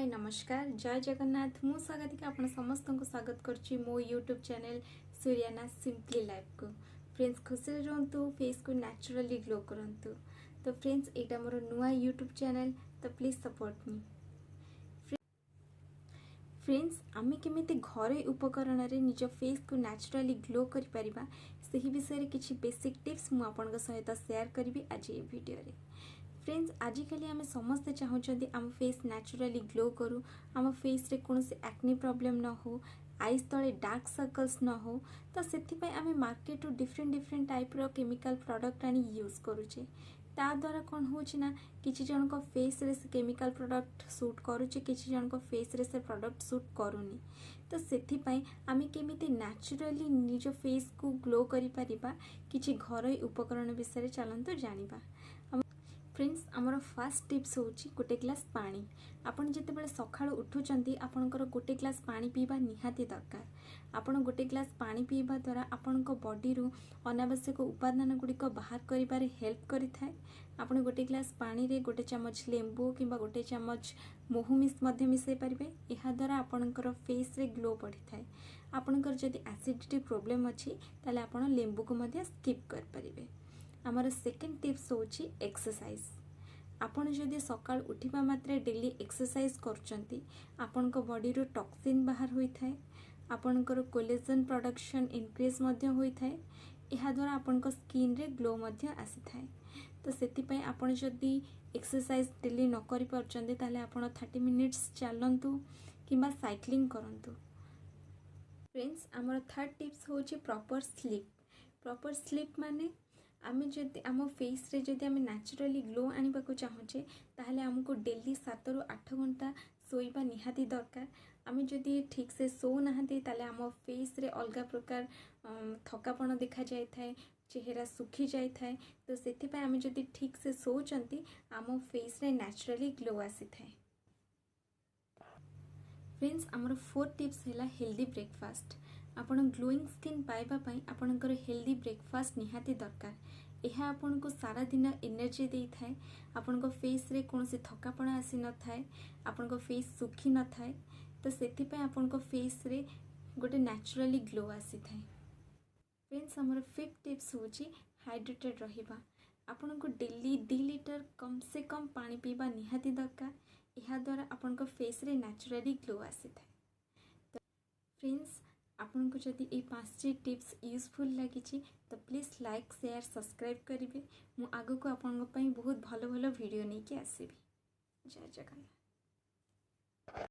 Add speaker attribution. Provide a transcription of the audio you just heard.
Speaker 1: हाय नमस्कार जय जगन्नाथ मु स्वागतिका आपण समस्त को स्वागत करछि मो यूट्यूब चैनल सूर्याना सिंपली लाइफ को। फ्रेंड्स खुशी रहंतु फेस को नेचुरली ग्लो करंतु। तो फ्रेंड्स एटा मोर नुआ यूट्यूब चैनल तो प्लीज सपोर्ट मी। फ्रेंड्स आमे केमिति घरे उपकरण रे निज फेस को नेचुरली ग्लो करि परिबा सही विषय रे किछि बेसिक टिप्स मु आपन सहित शेयर करिवि आज ए वीडियो रे। फ्रेंड्स आजिकली आम समस्ते चाहूँगी आम फेस नेचुरली ग्लो करूँ, आम फेस रे कौन से एक्ने प्रॉब्लम न हो, आईज तले डार्क सर्कल्स न हो। तो से आम मार्केट डिफरेंट टाइप रो केमिकल प्रोडक्ट आनी यूज करूचे। ता द्वारा कौन होना किसी जन को फेस रे से केमिकल प्रोडक्ट सूट करुचे, किसी जन को फेस रे से प्रोडक्ट सूट करूनी। तो से आम केमिति नेचुरली निज फेस को ग्लो करि परिबा किछि घरोई उपकरण विषय चलंतु जानिबा। फ्रेंड्स आमर फास्ट टिप्स होची गोटे ग्लास पानी। आपण जितेबाला सकाळ उठुचंती आपणकर गोटे ग्लास पानी पीबा निहाती दरकार। आपण गोटे ग्लास पानी पीबा द्वारा आपणक बॉडी रु अनावश्यक उपादान गुड़िक बाहर करिबारे हेल्प करिथाय। आपण गोटे ग्लास पानी रे गोटे चमच लेंबू किंबा गोटे चमच महू मिसई पारिबे। एहा द्वारा आपणकर फेस रे ग्लो बढ़िथाय। आपणकर जदि एसिडिटी प्रॉब्लम अछि ताले आपण लेंबू को मध्य स्किप कर परिबे। आमर सेकेंड टिप्स होची एक्सरसाइज। आपण जदि सकाळ उठिबा मात्रे डेली एक्सरसाइज करचंती आपणक बॉडी रो टॉक्सिन बाहर होइथाय, आपणकर कोलेजन प्रोडक्शन इंक्रीज मध्य होइथाय। एहा द्वारा आपणक स्किन रे ग्लो मध्य आसीथाय। तो सेति पय आपण जदि एक्सरसाइज डेली न करि परचंती ताले आपण 30 मिनिट्स चलंतु किंबा साइक्लिंग करंतु। फ्रेंड्स आमर थर्ड टिप्स होची प्रॉपर स्लीप। प्रॉपर स्लीप माने आमे जदि आम फेस रे जदि आमे नेचुरली ग्लो आनिबा को चाहूचे ताहले हमको डेली 7 रु 8 घंटा सोइबा निहाती दरकार। आमे जदि ठीक से सो नाहंती ताले आम फेस रे अलगा प्रकार थकापन देखा जाय थाए, चेहरा सुखी जाय थाए। तो सेति पय आमे जदि ठीक से सोचंती आम फेस रे नेचुरली ग्लो आसी थाए। फ्रेंड्स आमर फोर्थ टिप्स हैला हेल्दी ब्रेकफास्ट। आपण ग्लोइंग स्किन पाइबा पई आपणकर हेल्दी ब्रेकफास्ट निहाती दरकार। यह आपन को सारा दिन एनर्जी दे थाए। आपन को फेस रे कौन से थकापण आसी न थाए, आपन को फेस सुखी न थाए। तो सेति पय आपन को फेस रे गोटे नेचुरली ग्लो आसी थाए। फ्रेंड्स हमर फिफ्थ टिप्स होची हाइड्रेटेड रहिबा। आपन को डेली 2 लीटर कम से कम पानी पीबा निहाती दरकार। यह द्वारा आपन को फेस रे नेचुरली ग्लो आसी थाए। तो फ्रेंड्स आपन को जदि ए 5 टिप्स यूजफुल लगी तो प्लीज लाइक शेयर सब्सक्राइब करेंगे। मु आगो को आपन पई बहुत भलो भलो वीडियो नहीं के आसीबी। जय जगन्नाथ।